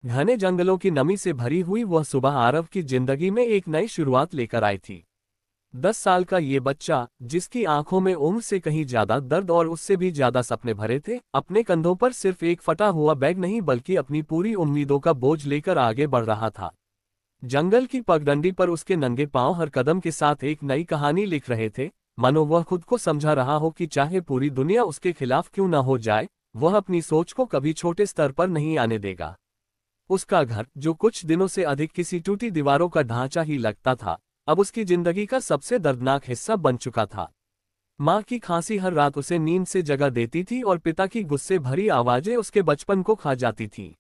घने जंगलों की नमी से भरी हुई वह सुबह आरव की जिंदगी में एक नई शुरुआत लेकर आई थी। 10 साल का ये बच्चा, जिसकी आंखों में उम्र से कहीं ज्यादा दर्द और उससे भी ज्यादा सपने भरे थे, अपने कंधों पर सिर्फ एक फटा हुआ बैग नहीं बल्कि अपनी पूरी उम्मीदों का बोझ लेकर आगे बढ़ रहा था। जंगल की पगडंडी पर उसके नंगे पांव हर कदम के साथ एक नई कहानी लिख रहे थे। मानो वह खुद को समझा रहा हो कि चाहे पूरी दुनिया उसके खिलाफ क्यों न हो जाए, वह अपनी सोच को कभी छोटे स्तर पर नहीं आने देगा। उसका घर, जो कुछ दिनों से अधिक किसी टूटी दीवारों का ढांचा ही लगता था, अब उसकी जिंदगी का सबसे दर्दनाक हिस्सा बन चुका था। माँ की खांसी हर रात उसे नींद से जगा देती थी और पिता की गुस्से भरी आवाजें उसके बचपन को खा जाती थीं।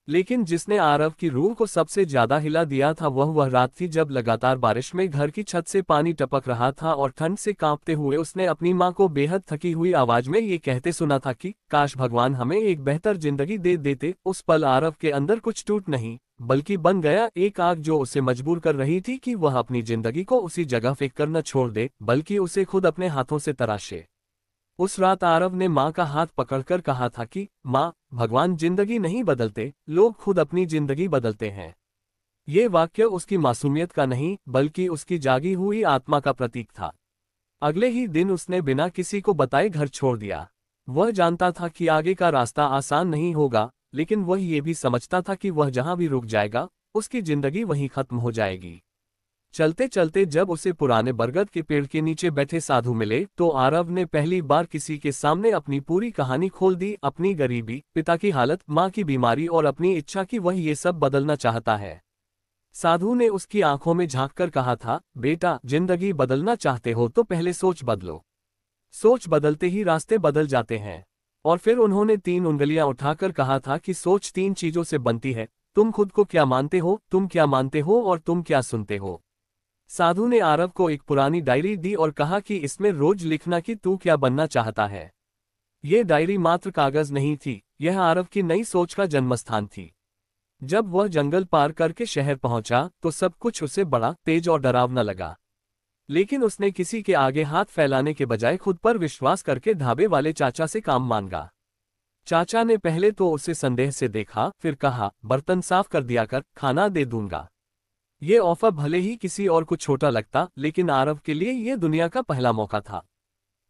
लेकिन जिसने आरव की रूह को सबसे ज्यादा हिला दिया था, वह रात थी जब लगातार बारिश में घर की छत से पानी टपक रहा था और ठंड से कांपते हुए उसने अपनी माँ को बेहद थकी हुई आवाज में ये कहते सुना था कि काश भगवान हमें एक बेहतर जिंदगी दे देते। उस पल आरव के अंदर कुछ टूट नहीं, बल्कि बन गया एक आग जो उसे मजबूर कर रही थी कि वह अपनी जिंदगी को उसी जगह फेंक कर न छोड़ दे, बल्कि उसे खुद अपने हाथों से तराशे। उस रात आरव ने माँ का हाथ पकड़कर कहा था कि माँ, भगवान जिंदगी नहीं बदलते, लोग खुद अपनी जिंदगी बदलते हैं। ये वाक्य उसकी मासूमियत का नहीं, बल्कि उसकी जागी हुई आत्मा का प्रतीक था। अगले ही दिन उसने बिना किसी को बताए घर छोड़ दिया। वह जानता था कि आगे का रास्ता आसान नहीं होगा, लेकिन वह ये भी समझता था कि वह जहां भी रुक जाएगा, उसकी जिंदगी वहीं खत्म हो जाएगी। चलते चलते जब उसे पुराने बरगद के पेड़ के नीचे बैठे साधु मिले, तो आरव ने पहली बार किसी के सामने अपनी पूरी कहानी खोल दी। अपनी गरीबी, पिता की हालत, माँ की बीमारी और अपनी इच्छा कि वह ये सब बदलना चाहता है। साधु ने उसकी आंखों में झांककर कहा था, बेटा, जिंदगी बदलना चाहते हो तो पहले सोच बदलो। सोच बदलते ही रास्ते बदल जाते हैं। और फिर उन्होंने 3 उंगलियां उठाकर कहा था कि सोच 3 चीजों से बनती है, तुम खुद को क्या मानते हो, तुम क्या मानते हो और तुम क्या सुनते हो। साधु ने आरव को एक पुरानी डायरी दी और कहा कि इसमें रोज लिखना कि तू क्या बनना चाहता है। ये डायरी मात्र कागज नहीं थी, यह आरव की नई सोच का जन्मस्थान थी। जब वह जंगल पार करके शहर पहुंचा, तो सब कुछ उसे बड़ा, तेज और डरावना लगा। लेकिन उसने किसी के आगे हाथ फैलाने के बजाय खुद पर विश्वास करके ढाबे वाले चाचा से काम मांगा। चाचा ने पहले तो उसे संदेह से देखा, फिर कहा, बर्तन साफ कर दिया कर, खाना दे दूंगा। ये ऑफर भले ही किसी और को छोटा लगता, लेकिन आरव के लिए ये दुनिया का पहला मौका था।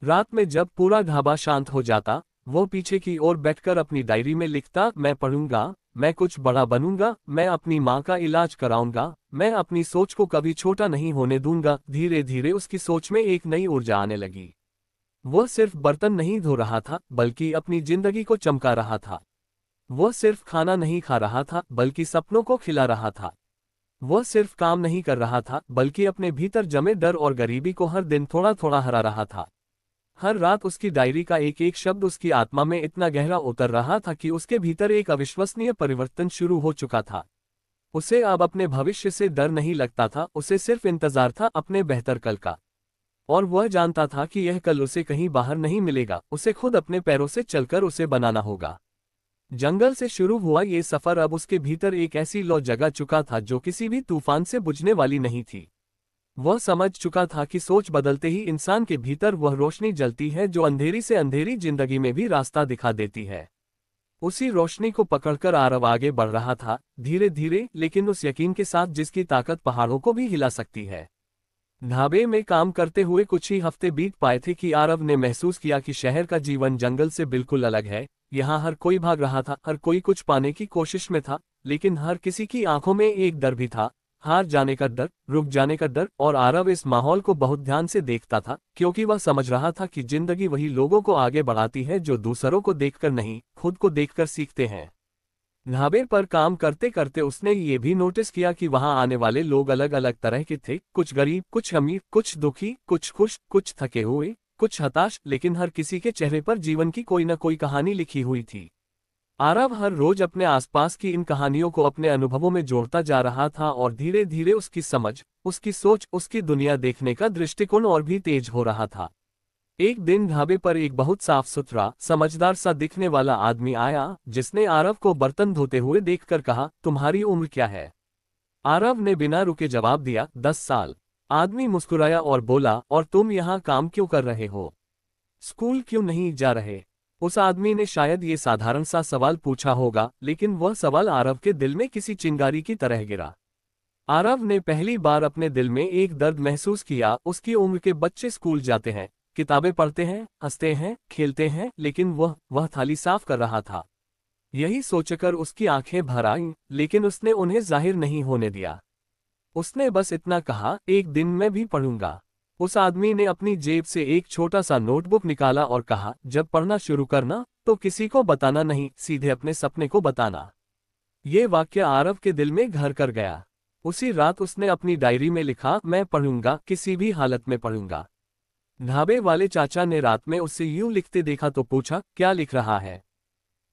रात में जब पूरा ढाबा शांत हो जाता, वो पीछे की ओर बैठकर अपनी डायरी में लिखता, मैं पढ़ूंगा, मैं कुछ बड़ा बनूंगा, मैं अपनी माँ का इलाज कराऊंगा, मैं अपनी सोच को कभी छोटा नहीं होने दूंगा। धीरे धीरे उसकी सोच में एक नई ऊर्जा आने लगी। वह सिर्फ बर्तन नहीं धो रहा था, बल्कि अपनी जिंदगी को चमका रहा था। वह सिर्फ खाना नहीं खा रहा था, बल्कि सपनों को खिला रहा था। वह सिर्फ काम नहीं कर रहा था, बल्कि अपने भीतर जमे डर और गरीबी को हर दिन थोड़ा थोड़ा हरा रहा था। हर रात उसकी डायरी का एक एक शब्द उसकी आत्मा में इतना गहरा उतर रहा था कि उसके भीतर एक अविश्वसनीय परिवर्तन शुरू हो चुका था। उसे अब अपने भविष्य से डर नहीं लगता था, उसे सिर्फ इंतजार था अपने बेहतर कल का। और वह जानता था कि यह कल उसे कहीं बाहर नहीं मिलेगा, उसे खुद अपने पैरों से चलकर उसे बनाना होगा। जंगल से शुरू हुआ ये सफर अब उसके भीतर एक ऐसी लौ जगा चुका था जो किसी भी तूफान से बुझने वाली नहीं थी। वह समझ चुका था कि सोच बदलते ही इंसान के भीतर वह रोशनी जलती है जो अंधेरी से अंधेरी जिंदगी में भी रास्ता दिखा देती है। उसी रोशनी को पकड़कर आरव आगे बढ़ रहा था, धीरे धीरे, लेकिन उस यकीन के साथ जिसकी ताकत पहाड़ों को भी हिला सकती है। ढाबे में काम करते हुए कुछ ही हफ्ते बीत पाए थे कि आरव ने महसूस किया कि शहर का जीवन जंगल से बिल्कुल अलग है। यहाँ हर कोई भाग रहा था, हर कोई कुछ पाने की कोशिश में था, लेकिन हर किसी की आंखों में एक डर भी था, हार जाने का डर, रुक जाने का डर। और आरव इस माहौल को बहुत ध्यान से देखता था, क्योंकि वह समझ रहा था कि जिंदगी वही लोगों को आगे बढ़ाती है जो दूसरों को देखकर नहीं, खुद को देखकर सीखते हैं। ढाबे पर काम करते करते उसने ये भी नोटिस किया कि वहां आने वाले लोग अलग अलग तरह के थे, कुछ गरीब, कुछ अमीर, कुछ दुखी, कुछ खुश, कुछ थके हुए, कुछ हताश, लेकिन हर किसी के चेहरे पर जीवन की कोई न कोई कहानी लिखी हुई थी। आरव हर रोज अपने आसपास की इन कहानियों को अपने अनुभवों में जोड़ता जा रहा था और धीरे धीरे उसकी समझ, उसकी सोच, उसकी दुनिया देखने का दृष्टिकोण और भी तेज हो रहा था। एक दिन ढाबे पर एक बहुत साफ सुथरा, समझदार सा दिखने वाला आदमी आया, जिसने आरव को बर्तन धोते हुए देखकर कहा, तुम्हारी उम्र क्या है? आरव ने बिना रुके जवाब दिया, 10 साल। आदमी मुस्कुराया और बोला, और तुम यहाँ काम क्यों कर रहे हो? स्कूल क्यों नहीं जा रहे? उस आदमी ने शायद ये साधारण सा सवाल पूछा होगा, लेकिन वह सवाल आरव के दिल में किसी चिंगारी की तरह गिरा। आरव ने पहली बार अपने दिल में एक दर्द महसूस किया। उसकी उम्र के बच्चे स्कूल जाते हैं, किताबें पढ़ते हैं, हंसते हैं, खेलते हैं, लेकिन वह थाली साफ कर रहा था। यही सोचकर उसकी आंखें भर आईं, लेकिन उसने उन्हें जाहिर नहीं होने दिया। उसने बस इतना कहा, एक दिन मैं भी पढ़ूंगा। उस आदमी ने अपनी जेब से एक छोटा सा नोटबुक निकाला और कहा, जब पढ़ना शुरू करना तो किसी को बताना नहीं, सीधे अपने सपने को बताना। ये वाक्य आरव के दिल में घर कर गया। उसी रात उसने अपनी डायरी में लिखा, मैं पढ़ूंगा, किसी भी हालत में पढ़ूंगा। ढाबे वाले चाचा ने रात में उसे यूं लिखते देखा तो पूछा, क्या लिख रहा है?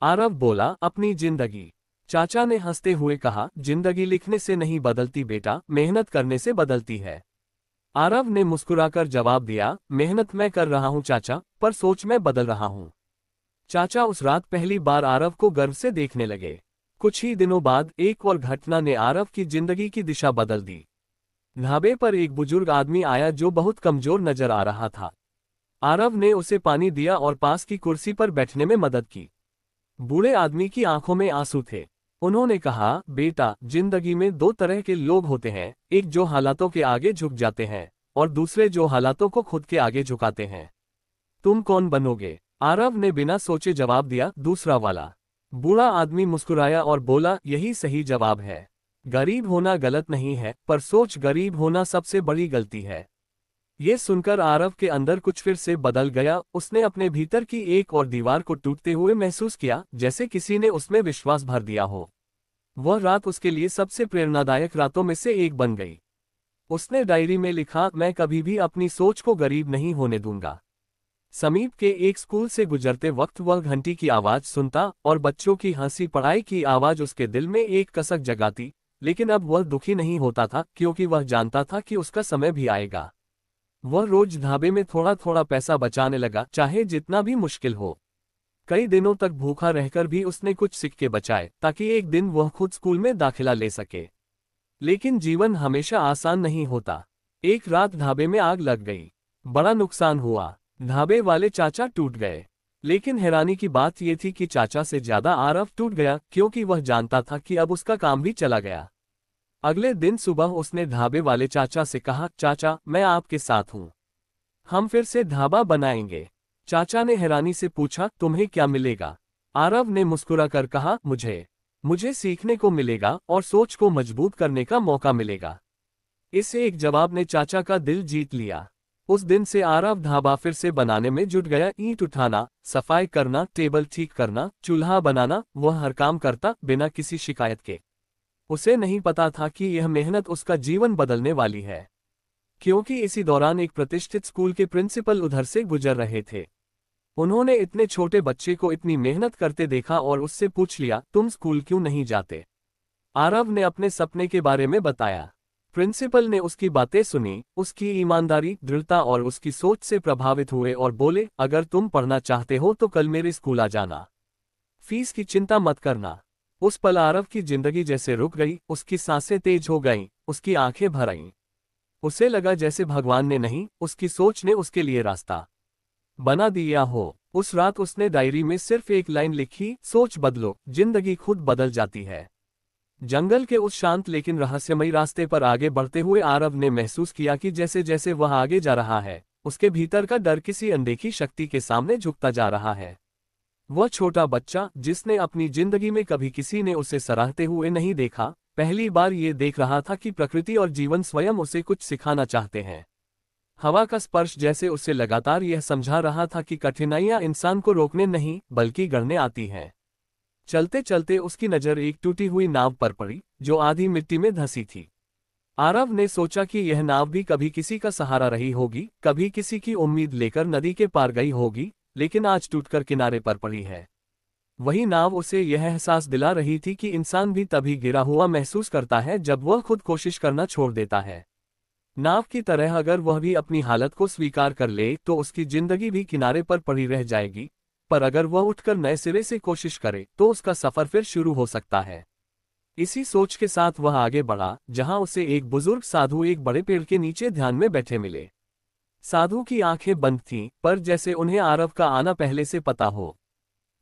आरव बोला, अपनी जिंदगी। चाचा ने हंसते हुए कहा, जिंदगी लिखने से नहीं बदलती बेटा, मेहनत करने से बदलती है। आरव ने मुस्कुराकर जवाब दिया, मेहनत मैं कर रहा हूं चाचा, पर सोच मैं बदल रहा हूं। चाचा उस रात पहली बार आरव को गर्व से देखने लगे। कुछ ही दिनों बाद एक और घटना ने आरव की जिंदगी की दिशा बदल दी। ढाबे पर एक बुजुर्ग आदमी आया जो बहुत कमजोर नजर आ रहा था। आरव ने उसे पानी दिया और पास की कुर्सी पर बैठने में मदद की। बूढ़े आदमी की आंखों में आंसू थे। उन्होंने कहा, बेटा, जिंदगी में दो तरह के लोग होते हैं, एक जो हालातों के आगे झुक जाते हैं और दूसरे जो हालातों को खुद के आगे झुकाते हैं। तुम कौन बनोगे? आरव ने बिना सोचे जवाब दिया, दूसरा वाला। बूढ़ा आदमी मुस्कुराया और बोला, यही सही जवाब है। गरीब होना गलत नहीं है, पर सोच गरीब होना सबसे बड़ी गलती है। ये सुनकर आरव के अंदर कुछ फिर से बदल गया। उसने अपने भीतर की एक और दीवार को टूटते हुए महसूस किया, जैसे किसी ने उसमें विश्वास भर दिया हो। वह रात उसके लिए सबसे प्रेरणादायक रातों में से एक बन गई। उसने डायरी में लिखा, मैं कभी भी अपनी सोच को गरीब नहीं होने दूंगा। समीप के एक स्कूल से गुजरते वक्त वह घंटी की आवाज सुनता और बच्चों की हंसी पढ़ाई की आवाज उसके दिल में एक कसक जगाती, लेकिन अब वह दुखी नहीं होता था, क्योंकि वह जानता था कि उसका समय भी आएगा। वह रोज ढाबे में थोड़ा थोड़ा पैसा बचाने लगा, चाहे जितना भी मुश्किल हो। कई दिनों तक भूखा रहकर भी उसने कुछ सिक्के बचाए, ताकि एक दिन वह खुद स्कूल में दाखिला ले सके। लेकिन जीवन हमेशा आसान नहीं होता। एक रात ढाबे में आग लग गई। बड़ा नुकसान हुआ। ढाबे वाले चाचा टूट गए। लेकिन हैरानी की बात यह थी कि चाचा से ज्यादा आरव टूट गया, क्योंकि वह जानता था कि अब उसका काम भी चला गया। अगले दिन सुबह उसने ढाबे वाले चाचा से कहा, चाचा, मैं आपके साथ हूं। हम फिर से ढाबा बनाएंगे। चाचा ने हैरानी से पूछा, तुम्हें क्या मिलेगा? आरव ने मुस्कुराकर कहा, मुझे सीखने को मिलेगा और सोच को मजबूत करने का मौका मिलेगा। इस एक जवाब ने चाचा का दिल जीत लिया। उस दिन से आरव ढाबा फिर से बनाने में जुट गया। ईंट उठाना, सफाई करना, टेबल ठीक करना, चूल्हा बनाना, वह हर काम करता बिना किसी शिकायत के। उसे नहीं पता था कि यह मेहनत उसका जीवन बदलने वाली है, क्योंकि इसी दौरान एक प्रतिष्ठित स्कूल के प्रिंसिपल उधर से गुजर रहे थे। उन्होंने इतने छोटे बच्चे को इतनी मेहनत करते देखा और उससे पूछ लिया, तुम स्कूल क्यों नहीं जाते? आरव ने अपने सपने के बारे में बताया। प्रिंसिपल ने उसकी बातें सुनी, उसकी ईमानदारी, दृढ़ता और उसकी सोच से प्रभावित हुए और बोले, अगर तुम पढ़ना चाहते हो तो कल मेरे स्कूल आ जाना। फीस की चिंता मत करना। उस पल आरव की जिंदगी जैसे रुक गई, उसकी सांसें तेज हो गईं, उसकी आंखें भर आईं। उसे लगा जैसे भगवान ने नहीं, उसकी सोच ने उसके लिए रास्ता बना दिया हो। उस रात उसने डायरी में सिर्फ एक लाइन लिखी, सोच बदलो, जिंदगी खुद बदल जाती है। जंगल के उस शांत लेकिन रहस्यमयी रास्ते पर आगे बढ़ते हुए आरव ने महसूस किया कि जैसे जैसे वह आगे जा रहा है, उसके भीतर का डर किसी अनदेखी शक्ति के सामने झुकता जा रहा है। वह छोटा बच्चा, जिसने अपनी जिंदगी में कभी किसी ने उसे सराहते हुए नहीं देखा, पहली बार ये देख रहा था कि प्रकृति और जीवन स्वयं उसे कुछ सिखाना चाहते हैं। हवा का स्पर्श जैसे उसे लगातार यह समझा रहा था कि कठिनाइयां इंसान को रोकने नहीं, बल्कि गढ़ने आती हैं। चलते चलते उसकी नज़र एक टूटी हुई नाव पर पड़ी, जो आधी मिट्टी में धंसी थी। आरव ने सोचा कि यह नाव भी कभी किसी का सहारा रही होगी, कभी किसी की उम्मीद लेकर नदी के पार गई होगी, लेकिन आज टूटकर किनारे पर पड़ी है। वही नाव उसे यह एहसास दिला रही थी कि इंसान भी तभी गिरा हुआ महसूस करता है जब वह खुद कोशिश करना छोड़ देता है। नाव की तरह अगर वह भी अपनी हालत को स्वीकार कर ले तो उसकी जिंदगी भी किनारे पर पड़ी रह जाएगी, पर अगर वह उठकर नए सिरे से कोशिश करे तो उसका सफर फिर शुरू हो सकता है। इसी सोच के साथ वह आगे बढ़ा, जहां उसे एक बुजुर्ग साधु एक बड़े पेड़ के नीचे ध्यान में बैठे मिले। साधु की आंखें बंद थीं, पर जैसे उन्हें आरव का आना पहले से पता हो।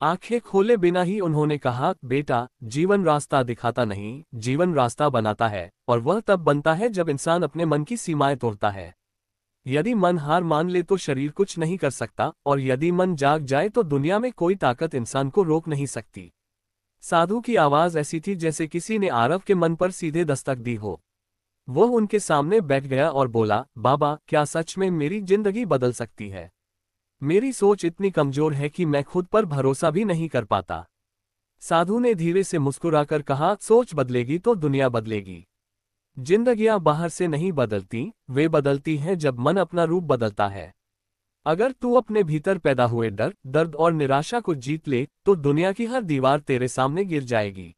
आंखें खोले बिना ही उन्होंने कहा, बेटा, जीवन रास्ता दिखाता नहीं, जीवन रास्ता बनाता है, और वह तब बनता है जब इंसान अपने मन की सीमाएं तोड़ता है। यदि मन हार मान ले तो शरीर कुछ नहीं कर सकता, और यदि मन जाग जाए तो दुनिया में कोई ताकत इंसान को रोक नहीं सकती। साधु की आवाज ऐसी थी जैसे किसी ने आरव के मन पर सीधे दस्तक दी हो। वह उनके सामने बैठ गया और बोला, बाबा, क्या सच में मेरी जिंदगी बदल सकती है? मेरी सोच इतनी कमजोर है कि मैं खुद पर भरोसा भी नहीं कर पाता। साधु ने धीरे से मुस्कुराकर कहा, सोच बदलेगी तो दुनिया बदलेगी। जिंदगियां बाहर से नहीं बदलती, वे बदलती हैं जब मन अपना रूप बदलता है। अगर तू अपने भीतर पैदा हुए डर, दर्द और निराशा को जीत ले तो दुनिया की हर दीवार तेरे सामने गिर जाएगी।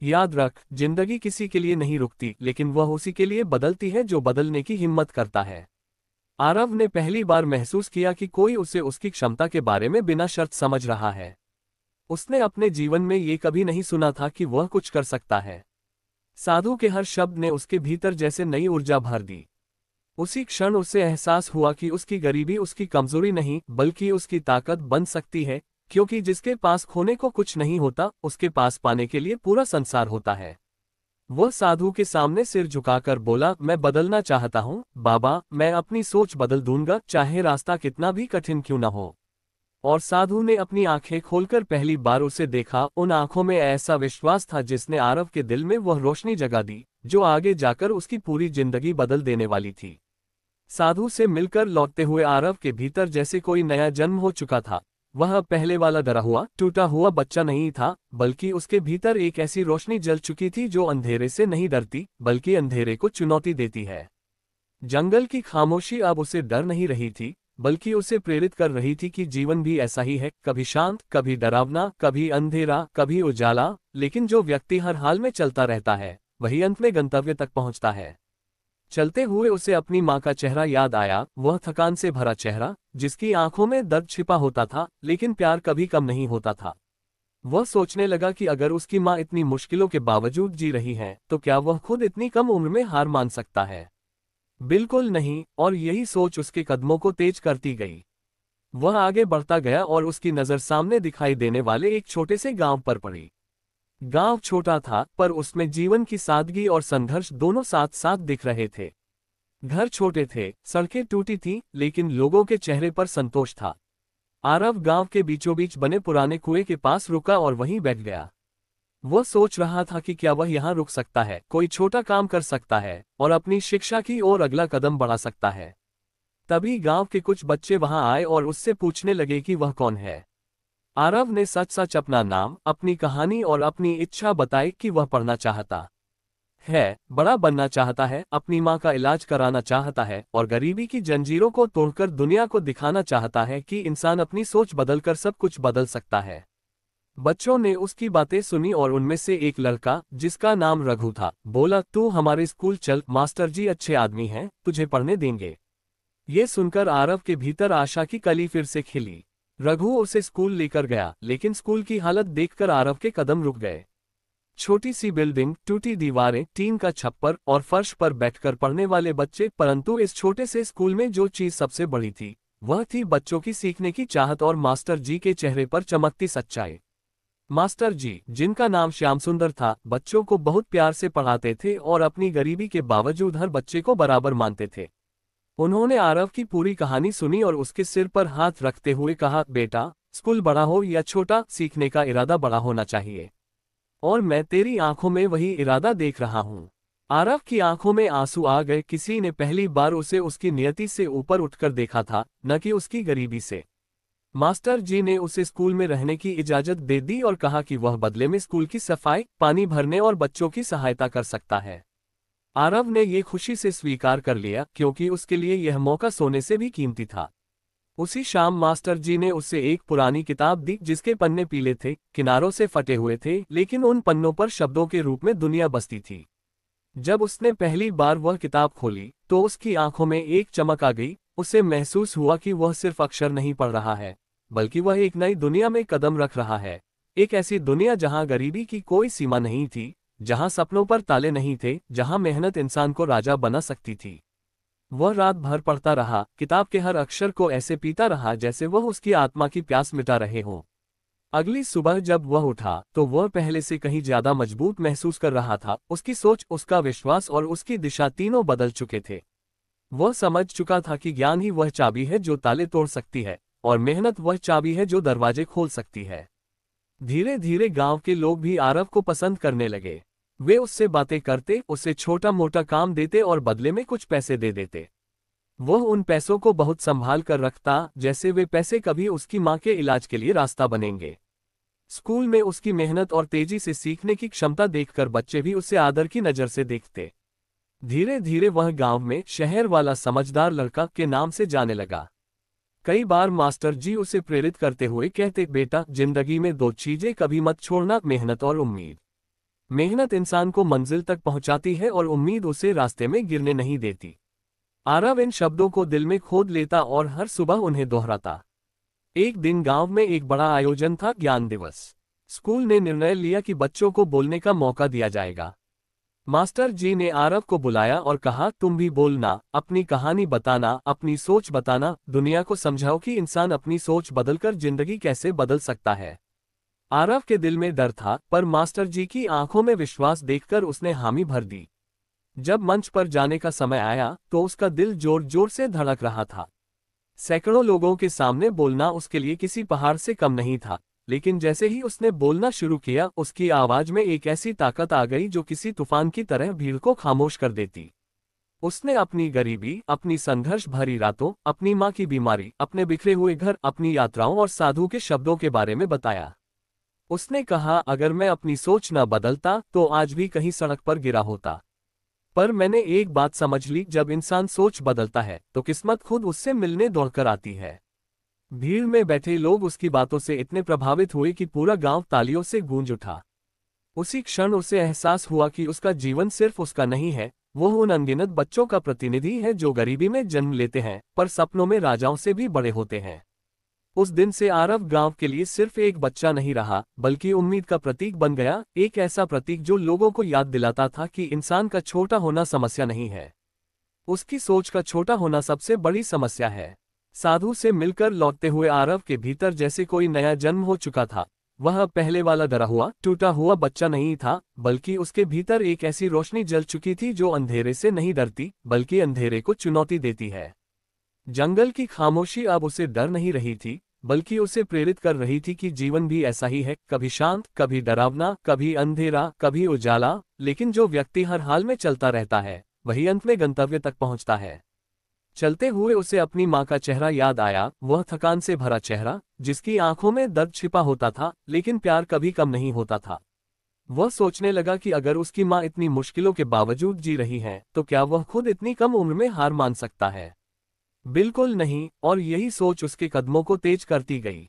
याद रख, जिंदगी किसी के लिए नहीं रुकती, लेकिन वह उसी के लिए बदलती है जो बदलने की हिम्मत करता है। आरव ने पहली बार महसूस किया कि कोई उसे उसकी क्षमता के बारे में बिना शर्त समझ रहा है। उसने अपने जीवन में ये कभी नहीं सुना था कि वह कुछ कर सकता है। साधु के हर शब्द ने उसके भीतर जैसे नई ऊर्जा भर दी। उसी क्षण उसे एहसास हुआ कि उसकी गरीबी उसकी कमजोरी नहीं बल्कि उसकी ताकत बन सकती है, क्योंकि जिसके पास खोने को कुछ नहीं होता, उसके पास पाने के लिए पूरा संसार होता है। वह साधु के सामने सिर झुकाकर बोला, मैं बदलना चाहता हूँ बाबा, मैं अपनी सोच बदल दूंगा, चाहे रास्ता कितना भी कठिन क्यों न हो। और साधु ने अपनी आंखें खोलकर पहली बार उसे देखा। उन आंखों में ऐसा विश्वास था जिसने आरव के दिल में वह रोशनी जगा दी जो आगे जाकर उसकी पूरी जिंदगी बदल देने वाली थी। साधु से मिलकर लौटते हुए आरव के भीतर जैसे कोई नया जन्म हो चुका था। वह पहले वाला डरा हुआ, टूटा हुआ बच्चा नहीं था, बल्कि उसके भीतर एक ऐसी रोशनी जल चुकी थी जो अंधेरे से नहीं डरती, बल्कि अंधेरे को चुनौती देती है। जंगल की खामोशी अब उसे डर नहीं रही थी, बल्कि उसे प्रेरित कर रही थी कि जीवन भी ऐसा ही है, कभी शांत, कभी डरावना, कभी अंधेरा, कभी उजाला, लेकिन जो व्यक्ति हर हाल में चलता रहता है, वही अंत में गंतव्य तक पहुंचता है। चलते हुए उसे अपनी माँ का चेहरा याद आया, वह थकान से भरा चेहरा, जिसकी आंखों में दर्द छिपा होता था, लेकिन प्यार कभी कम नहीं होता था। वह सोचने लगा कि अगर उसकी माँ इतनी मुश्किलों के बावजूद जी रही है, तो क्या वह खुद इतनी कम उम्र में हार मान सकता है? बिल्कुल नहीं, और यही सोच उसके कदमों को तेज करती गई। वह आगे बढ़ता गया और उसकी नज़र सामने दिखाई देने वाले एक छोटे से गांव पर पड़ी। गांव छोटा था, पर उसमें जीवन की सादगी और संघर्ष दोनों साथ साथ दिख रहे थे। घर छोटे थे, सड़कें टूटी थीं, लेकिन लोगों के चेहरे पर संतोष था। आरव गांव के बीचों बीच बने पुराने कुएं के पास रुका और वहीं बैठ गया। वह सोच रहा था कि क्या वह यहाँ रुक सकता है, कोई छोटा काम कर सकता है और अपनी शिक्षा की ओर अगला कदम बढ़ा सकता है। तभी गांव के कुछ बच्चे वहां आए और उससे पूछने लगे कि वह कौन है। आरव ने सच सच अपना नाम, अपनी कहानी और अपनी इच्छा बताई कि वह पढ़ना चाहता है, बड़ा बनना चाहता है, अपनी माँ का इलाज कराना चाहता है और गरीबी की जंजीरों को तोड़कर दुनिया को दिखाना चाहता है कि इंसान अपनी सोच बदलकर सब कुछ बदल सकता है। बच्चों ने उसकी बातें सुनी और उनमें से एक लड़का, जिसका नाम रघु था, बोला, तू हमारे स्कूल चल, मास्टर जी अच्छे आदमी हैं, तुझे पढ़ने देंगे। ये सुनकर आरव के भीतर आशा की कली फिर से खिली। रघु उसे स्कूल लेकर गया, लेकिन स्कूल की हालत देखकर आरव के कदम रुक गए। छोटी सी बिल्डिंग, टूटी दीवारें, टीन का छप्पर और फर्श पर बैठकर पढ़ने वाले बच्चे, परंतु इस छोटे से स्कूल में जो चीज सबसे बड़ी थी, वह थी बच्चों की सीखने की चाहत और मास्टर जी के चेहरे पर चमकती सच्चाई। मास्टर जी, जिनका नाम श्याम सुंदर था, बच्चों को बहुत प्यार से पढ़ाते थे और अपनी गरीबी के बावजूद हर बच्चे को बराबर मानते थे। उन्होंने आरव की पूरी कहानी सुनी और उसके सिर पर हाथ रखते हुए कहा, बेटा, स्कूल बड़ा हो या छोटा, सीखने का इरादा बड़ा होना चाहिए। और मैं तेरी आंखों में वही इरादा देख रहा हूँ। आरव की आंखों में आंसू आ गए। किसी ने पहली बार उसे उसकी नियति से ऊपर उठकर देखा था, न कि उसकी गरीबी से। मास्टर जी ने उसे स्कूल में रहने की इजाजत दे दी और कहा कि वह बदले में स्कूल की सफाई, पानी भरने और बच्चों की सहायता कर सकता है। आरव ने ये खुशी से स्वीकार कर लिया, क्योंकि उसके लिए यह मौका सोने से भी कीमती था। उसी शाम मास्टर जी ने उसे एक पुरानी किताब दी जिसके पन्ने पीले थे, किनारों से फटे हुए थे, लेकिन उन पन्नों पर शब्दों के रूप में दुनिया बसती थी। जब उसने पहली बार वह किताब खोली तो उसकी आंखों में एक चमक आ गई। उसे महसूस हुआ कि वह सिर्फ अक्षर नहीं पढ़ रहा है, बल्कि वह एक नई दुनिया में कदम रख रहा है। एक ऐसी दुनिया जहां गरीबी की कोई सीमा नहीं थी, जहां सपनों पर ताले नहीं थे, जहां मेहनत इंसान को राजा बना सकती थी। वह रात भर पढ़ता रहा, किताब के हर अक्षर को ऐसे पीता रहा जैसे वह उसकी आत्मा की प्यास मिटा रहे हों। अगली सुबह जब वह उठा तो वह पहले से कहीं ज्यादा मजबूत महसूस कर रहा था। उसकी सोच, उसका विश्वास और उसकी दिशा तीनों बदल चुके थे। वह समझ चुका था कि ज्ञान ही वह चाबी है जो ताले तोड़ सकती है, और मेहनत वह चाबी है जो दरवाजे खोल सकती है। धीरे धीरे गांव के लोग भी आरव को पसंद करने लगे। वे उससे बातें करते, उसे छोटा मोटा काम देते और बदले में कुछ पैसे दे देते। वह उन पैसों को बहुत संभाल कर रखता, जैसे वे पैसे कभी उसकी मां के इलाज के लिए रास्ता बनेंगे। स्कूल में उसकी मेहनत और तेजी से सीखने की क्षमता देखकर बच्चे भी उसे आदर की नजर से देखते। धीरे धीरे वह गांव में शहर वाला समझदार लड़का के नाम से जाने लगा। कई बार मास्टर जी उसे प्रेरित करते हुए कहते, बेटा, जिंदगी में दो चीजें कभी मत छोड़ना, मेहनत और उम्मीद। मेहनत इंसान को मंजिल तक पहुंचाती है और उम्मीद उसे रास्ते में गिरने नहीं देती। आरव इन शब्दों को दिल में खोद लेता और हर सुबह उन्हें दोहराता। एक दिन गांव में एक बड़ा आयोजन था, ज्ञान दिवस। स्कूल ने निर्णय लिया कि बच्चों को बोलने का मौका दिया जाएगा। मास्टर जी ने आरव को बुलाया और कहा, तुम भी बोलना, अपनी कहानी बताना, अपनी सोच बताना, दुनिया को समझाओ कि इंसान अपनी सोच बदलकर जिंदगी कैसे बदल सकता है। आरव के दिल में डर था, पर मास्टर जी की आंखों में विश्वास देखकर उसने हामी भर दी। जब मंच पर जाने का समय आया तो उसका दिल जोर जोर से धड़क रहा था। सैकड़ों लोगों के सामने बोलना उसके लिए किसी पहाड़ से कम नहीं था, लेकिन जैसे ही उसने बोलना शुरू किया, उसकी आवाज में एक ऐसी ताकत आ गई जो किसी तूफान की तरह भीड़ को खामोश कर देती। उसने अपनी गरीबी, अपनी संघर्ष भरी रातों, अपनी मां की बीमारी, अपने बिखरे हुए घर, अपनी यात्राओं और साधु के शब्दों के बारे में बताया। उसने कहा, अगर मैं अपनी सोच न बदलता तो आज भी कहीं सड़क पर गिरा होता। पर मैंने एक बात समझ ली, जब इंसान सोच बदलता है तो किस्मत खुद उससे मिलने दौड़कर आती है। भीड़ में बैठे लोग उसकी बातों से इतने प्रभावित हुए कि पूरा गांव तालियों से गूंज उठा। उसी क्षण उसे एहसास हुआ कि उसका जीवन सिर्फ उसका नहीं है, वो उन अनगिनत बच्चों का प्रतिनिधि है जो गरीबी में जन्म लेते हैं पर सपनों में राजाओं से भी बड़े होते हैं। उस दिन से आरव गांव के लिए सिर्फ एक बच्चा नहीं रहा, बल्कि उम्मीद का प्रतीक बन गया। एक ऐसा प्रतीक जो लोगों को याद दिलाता था कि इंसान का छोटा होना समस्या नहीं है, उसकी सोच का छोटा होना सबसे बड़ी समस्या है। साधु से मिलकर लौटते हुए आरव के भीतर जैसे कोई नया जन्म हो चुका था। वह पहले वाला डरा हुआ, टूटा हुआ बच्चा नहीं था, बल्कि उसके भीतर एक ऐसी रोशनी जल चुकी थी जो अंधेरे से नहीं डरती, बल्कि अंधेरे को चुनौती देती है। जंगल की खामोशी अब उसे डर नहीं रही थी, बल्कि उसे प्रेरित कर रही थी कि जीवन भी ऐसा ही है, कभी शांत, कभी डरावना, कभी अंधेरा, कभी उजाला, लेकिन जो व्यक्ति हर हाल में चलता रहता है वही अंत में गंतव्य तक पहुंचता है। चलते हुए उसे अपनी मां का चेहरा याद आया, वह थकान से भरा चेहरा, जिसकी आंखों में दर्द छिपा होता था, लेकिन प्यार कभी कम नहीं होता था। वह सोचने लगा कि अगर उसकी मां इतनी मुश्किलों के बावजूद जी रही है तो क्या वह खुद इतनी कम उम्र में हार मान सकता है? बिल्कुल नहीं, और यही सोच उसके कदमों को तेज करती गई।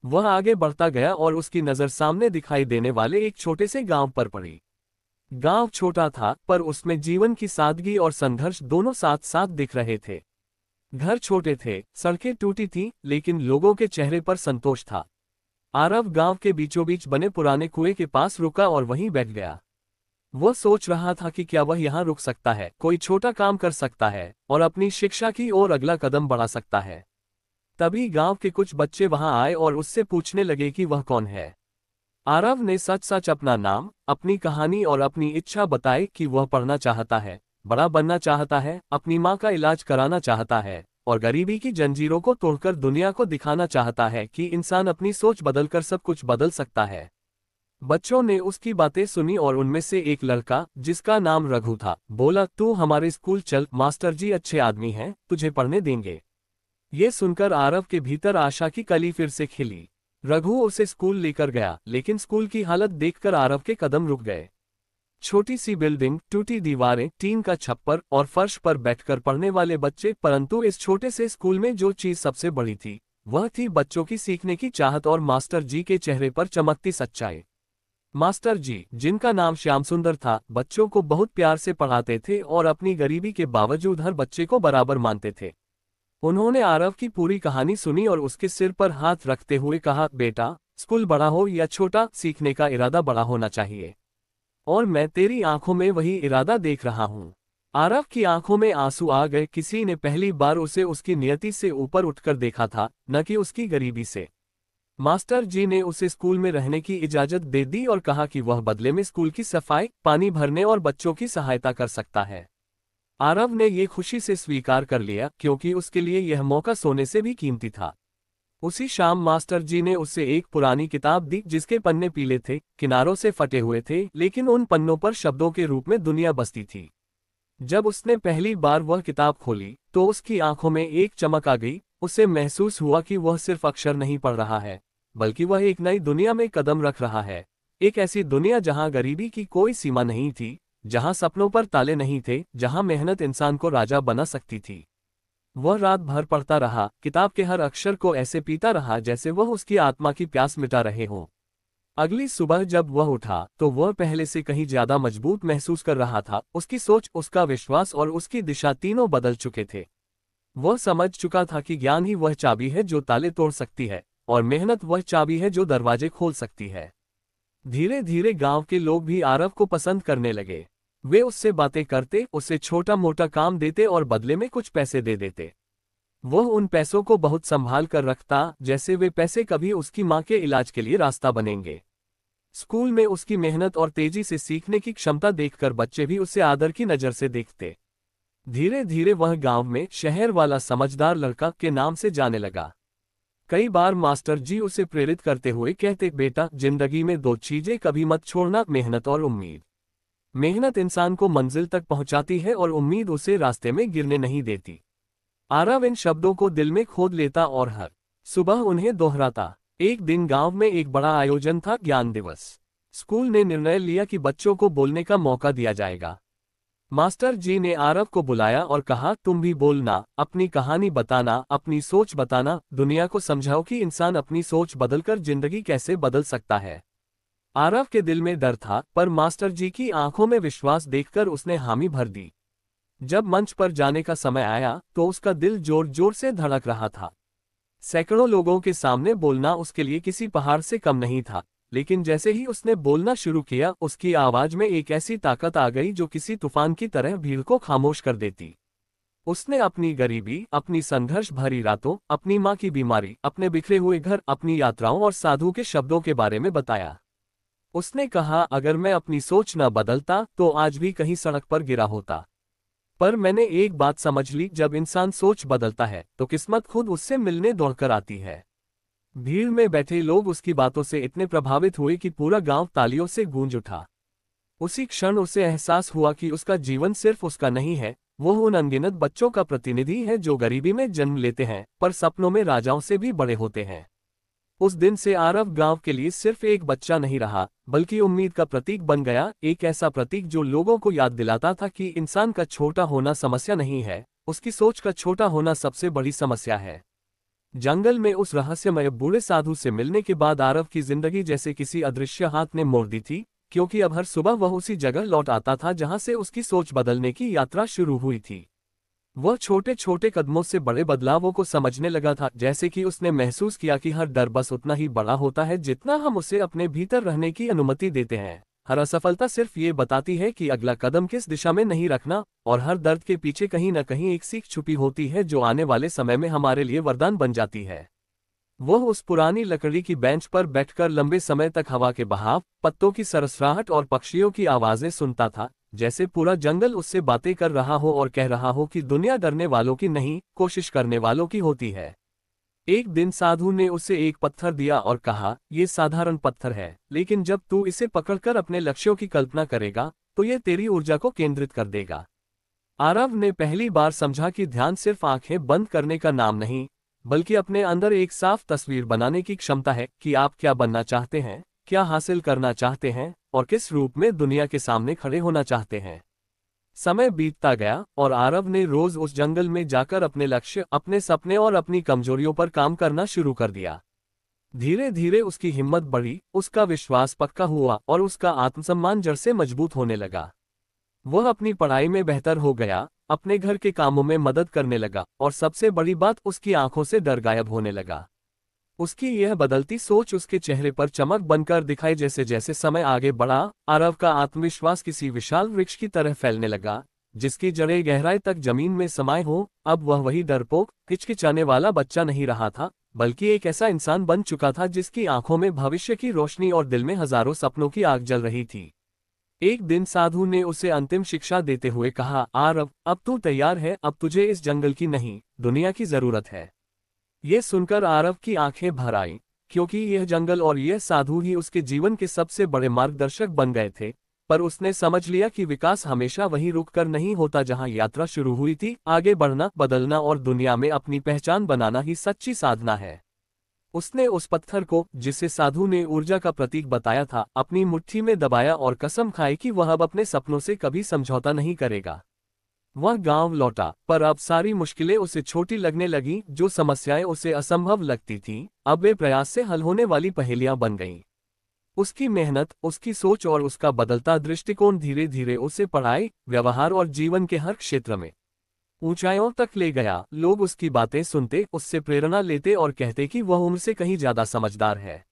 वह आगे बढ़ता गया और उसकी नजर सामने दिखाई देने वाले एक छोटे से गांव पर पड़ी। गांव छोटा था, पर उसमें जीवन की सादगी और संघर्ष दोनों साथ साथ दिख रहे थे। घर छोटे थे, सड़कें टूटी थीं, लेकिन लोगों के चेहरे पर संतोष था। आरव गांव के बीचों बीच बने पुराने कुएं के पास रुका और वहीं बैठ गया। वह सोच रहा था कि क्या वह यहाँ रुक सकता है, कोई छोटा काम कर सकता है और अपनी शिक्षा की ओर अगला कदम बढ़ा सकता है। तभी गांव के कुछ बच्चे वहां आए और उससे पूछने लगे कि वह कौन है। आरव ने सच सच अपना नाम, अपनी कहानी और अपनी इच्छा बताई कि वह पढ़ना चाहता है, बड़ा बनना चाहता है, अपनी मां का इलाज कराना चाहता है और गरीबी की जंजीरों को तोड़कर दुनिया को दिखाना चाहता है कि इंसान अपनी सोच बदलकर सब कुछ बदल सकता है। बच्चों ने उसकी बातें सुनी और उनमें से एक लड़का, जिसका नाम रघु था, बोला, तू हमारे स्कूल चल, मास्टर जी अच्छे आदमी हैं, तुझे पढ़ने देंगे। ये सुनकर आरव के भीतर आशा की कली फिर से खिली। रघु उसे स्कूल लेकर गया, लेकिन स्कूल की हालत देखकर आरव के कदम रुक गए। छोटी सी बिल्डिंग, टूटी दीवारें, टीन का छप्पर और फर्श पर बैठकर पढ़ने वाले बच्चे, परंतु इस छोटे से स्कूल में जो चीज सबसे बड़ी थी वह थी बच्चों की सीखने की चाहत और मास्टर जी के चेहरे पर चमकती सच्चाई। मास्टर जी, जिनका नाम श्याम सुंदर था, बच्चों को बहुत प्यार से पढ़ाते थे और अपनी गरीबी के बावजूद हर बच्चे को बराबर मानते थे। उन्होंने आरव की पूरी कहानी सुनी और उसके सिर पर हाथ रखते हुए कहा, बेटा, स्कूल बड़ा हो या छोटा, सीखने का इरादा बड़ा होना चाहिए। और मैं तेरी आंखों में वही इरादा देख रहा हूँ। आरव की आंखों में आंसू आ गए। किसी ने पहली बार उसे उसकी नियति से ऊपर उठकर देखा था, न कि उसकी गरीबी से। मास्टर जी ने उसे स्कूल में रहने की इजाजत दे दी और कहा कि वह बदले में स्कूल की सफाई, पानी भरने और बच्चों की सहायता कर सकता है। आरव ने ये खुशी से स्वीकार कर लिया क्योंकि उसके लिए यह मौका सोने से भी कीमती था। उसी शाम मास्टर जी ने उसे एक पुरानी किताब दी जिसके पन्ने पीले थे, किनारों से फटे हुए थे, लेकिन उन पन्नों पर शब्दों के रूप में दुनिया बसती थी। जब उसने पहली बार वह किताब खोली तो उसकी आंखों में एक चमक आ गई। उसे महसूस हुआ कि वह सिर्फ अक्षर नहीं पढ़ रहा है, बल्कि वह एक नई दुनिया में कदम रख रहा है। एक ऐसी दुनिया जहां गरीबी की कोई सीमा नहीं थी, जहां सपनों पर ताले नहीं थे, जहां मेहनत इंसान को राजा बना सकती थी। वह रात भर पढ़ता रहा, किताब के हर अक्षर को ऐसे पीता रहा जैसे वह उसकी आत्मा की प्यास मिटा रहे हों। अगली सुबह जब वह उठा तो वह पहले से कहीं ज्यादा मजबूत महसूस कर रहा था। उसकी सोच, उसका विश्वास और उसकी दिशा तीनों बदल चुके थे। वह समझ चुका था कि ज्ञान ही वह चाबी है जो ताले तोड़ सकती है, और मेहनत वह चाबी है जो दरवाजे खोल सकती है। धीरे धीरे गांव के लोग भी आरव को पसंद करने लगे। वे उससे बातें करते, उसे छोटा मोटा काम देते और बदले में कुछ पैसे दे देते। वह उन पैसों को बहुत संभाल कर रखता, जैसे वे पैसे कभी उसकी मां के इलाज के लिए रास्ता बनेंगे। स्कूल में उसकी मेहनत और तेजी से सीखने की क्षमता देखकर बच्चे भी उसे आदर की नजर से देखते। धीरे धीरे वह गांव में शहर वाला समझदार लड़का के नाम से जाने लगा। कई बार मास्टर जी उसे प्रेरित करते हुए कहते, बेटा, जिंदगी में दो चीजें कभी मत छोड़ना, मेहनत और उम्मीद। मेहनत इंसान को मंजिल तक पहुंचाती है और उम्मीद उसे रास्ते में गिरने नहीं देती। आरव इन शब्दों को दिल में खोद लेता और हर सुबह उन्हें दोहराता। एक दिन गांव में एक बड़ा आयोजन था, ज्ञान दिवस। स्कूल ने निर्णय लिया कि बच्चों को बोलने का मौका दिया जाएगा। मास्टर जी ने आरव को बुलाया और कहा, तुम भी बोलना, अपनी कहानी बताना, अपनी सोच बताना, दुनिया को समझाओ कि इंसान अपनी सोच बदलकर जिंदगी कैसे बदल सकता है। आरव के दिल में डर था, पर मास्टर जी की आंखों में विश्वास देखकर उसने हामी भर दी। जब मंच पर जाने का समय आया तो उसका दिल जोर जोर से धड़क रहा था। सैकड़ों लोगों के सामने बोलना उसके लिए किसी पहाड़ से कम नहीं था, लेकिन जैसे ही उसने बोलना शुरू किया, उसकी आवाज में एक ऐसी ताकत आ गई जो किसी तूफान की तरह भीड़ को खामोश कर देती। उसने अपनी गरीबी, अपनी संघर्ष भरी रातों, अपनी मां की बीमारी, अपने बिखरे हुए घर, अपनी यात्राओं और साधु के शब्दों के बारे में बताया। उसने कहा, अगर मैं अपनी सोच न बदलता तो आज भी कहीं सड़क पर गिरा होता। पर मैंने एक बात समझ ली, जब इंसान सोच बदलता है तो किस्मत खुद उससे मिलने दौड़कर आती है। भीड़ में बैठे लोग उसकी बातों से इतने प्रभावित हुए कि पूरा गांव तालियों से गूंज उठा। उसी क्षण उसे एहसास हुआ कि उसका जीवन सिर्फ उसका नहीं है, वो उन अनगिनत बच्चों का प्रतिनिधि है जो गरीबी में जन्म लेते हैं पर सपनों में राजाओं से भी बड़े होते हैं। उस दिन से आरव गांव के लिए सिर्फ एक बच्चा नहीं रहा, बल्कि उम्मीद का प्रतीक बन गया। एक ऐसा प्रतीक जो लोगों को याद दिलाता था कि इंसान का छोटा होना समस्या नहीं है, उसकी सोच का छोटा होना सबसे बड़ी समस्या है। जंगल में उस रहस्यमय बूढ़े साधु से मिलने के बाद आरव की जिंदगी जैसे किसी अदृश्य हाथ ने मोड़ दी थी, क्योंकि अब हर सुबह वह उसी जगह लौट आता था जहां से उसकी सोच बदलने की यात्रा शुरू हुई थी। वह छोटे छोटे कदमों से बड़े बदलावों को समझने लगा था, जैसे कि उसने महसूस किया कि हर डर बस उतना ही बड़ा होता है जितना हम उसे अपने भीतर रहने की अनुमति देते हैं। हर असफलता सिर्फ ये बताती है कि अगला कदम किस दिशा में नहीं रखना, और हर दर्द के पीछे कहीं न कहीं एक सीख छुपी होती है जो आने वाले समय में हमारे लिए वरदान बन जाती है। वह उस पुरानी लकड़ी की बेंच पर बैठकर लंबे समय तक हवा के बहाव, पत्तों की सरसराहट और पक्षियों की आवाजें सुनता था, जैसे पूरा जंगल उससे बातें कर रहा हो और कह रहा हो कि दुनिया डरने वालों की नहीं, कोशिश करने वालों की होती है। एक दिन साधु ने उसे एक पत्थर दिया और कहा, ये साधारण पत्थर है, लेकिन जब तू इसे पकड़कर अपने लक्ष्यों की कल्पना करेगा तो ये तेरी ऊर्जा को केंद्रित कर देगा। आरव ने पहली बार समझा कि ध्यान सिर्फ आंखें बंद करने का नाम नहीं, बल्कि अपने अंदर एक साफ तस्वीर बनाने की क्षमता है कि आप क्या बनना चाहते हैं, क्या हासिल करना चाहते हैं और किस रूप में दुनिया के सामने खड़े होना चाहते हैं। समय बीतता गया और आरव ने रोज उस जंगल में जाकर अपने लक्ष्य, अपने सपने और अपनी कमजोरियों पर काम करना शुरू कर दिया। धीरे धीरे उसकी हिम्मत बढ़ी, उसका विश्वास पक्का हुआ और उसका आत्मसम्मान जड़ से मजबूत होने लगा। वह अपनी पढ़ाई में बेहतर हो गया, अपने घर के कामों में मदद करने लगा और सबसे बड़ी बात, उसकी आंखों से डर गायब होने लगा। उसकी यह बदलती सोच उसके चेहरे पर चमक बनकर दिखाई। जैसे जैसे समय आगे बढ़ा, आरव का आत्मविश्वास किसी विशाल वृक्ष की तरह फैलने लगा, जिसकी जड़ें गहराई तक जमीन में समाये हों। अब वह वही डरपोक, हिचकिचाने वाला बच्चा नहीं रहा था, बल्कि एक ऐसा इंसान बन चुका था जिसकी आंखों में भविष्य की रोशनी और दिल में हजारों सपनों की आग जल रही थी। एक दिन साधु ने उसे अंतिम शिक्षा देते हुए कहा, आरव, अब तू तैयार है, अब तुझे इस जंगल की नहीं, दुनिया की जरूरत है। ये सुनकर आरव की आंखें भर आईं, क्योंकि यह जंगल और यह साधु ही उसके जीवन के सबसे बड़े मार्गदर्शक बन गए थे। पर उसने समझ लिया कि विकास हमेशा वहीं रुककर नहीं होता जहां यात्रा शुरू हुई थी। आगे बढ़ना, बदलना और दुनिया में अपनी पहचान बनाना ही सच्ची साधना है। उसने उस पत्थर को, जिसे साधु ने ऊर्जा का प्रतीक बताया था, अपनी मुट्ठी में दबाया और कसम खाई कि वह अब अपने सपनों से कभी समझौता नहीं करेगा। वह गांव लौटा, पर अब सारी मुश्किलें उसे छोटी लगने लगीं। जो समस्याएं उसे असंभव लगती थीं, अब वे प्रयास से हल होने वाली पहेलियां बन गईं। उसकी मेहनत, उसकी सोच और उसका बदलता दृष्टिकोण धीरे धीरे उसे पढ़ाई, व्यवहार और जीवन के हर क्षेत्र में ऊंचाइयों तक ले गया। लोग उसकी बातें सुनते, उससे प्रेरणा लेते और कहते कि वह उनसे कहीं ज्यादा समझदार है।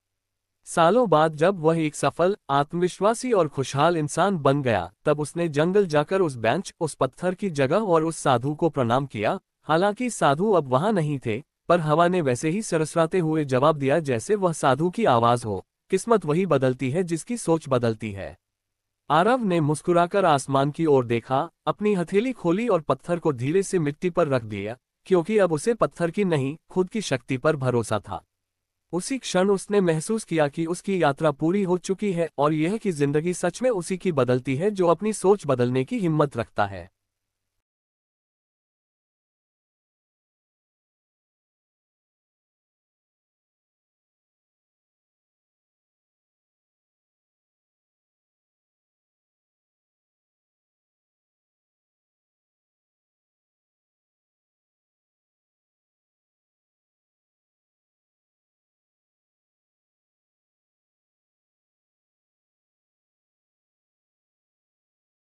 सालों बाद जब वह एक सफल, आत्मविश्वासी और खुशहाल इंसान बन गया, तब उसने जंगल जाकर उस बेंच, उस पत्थर की जगह और उस साधु को प्रणाम किया। हालांकि साधु अब वहां नहीं थे, पर हवा ने वैसे ही सरसराते हुए जवाब दिया जैसे वह साधु की आवाज हो, किस्मत वही बदलती है जिसकी सोच बदलती है। आरव ने मुस्कुराकर आसमान की ओर देखा, अपनी हथेली खोली और पत्थर को धीरे से मिट्टी पर रख दिया, क्योंकि अब उसे पत्थर की नहीं, खुद की शक्ति पर भरोसा था। उसी क्षण उसने महसूस किया कि उसकी यात्रा पूरी हो चुकी है और यह कि जिंदगी सच में उसी की बदलती है जो अपनी सोच बदलने की हिम्मत रखता है।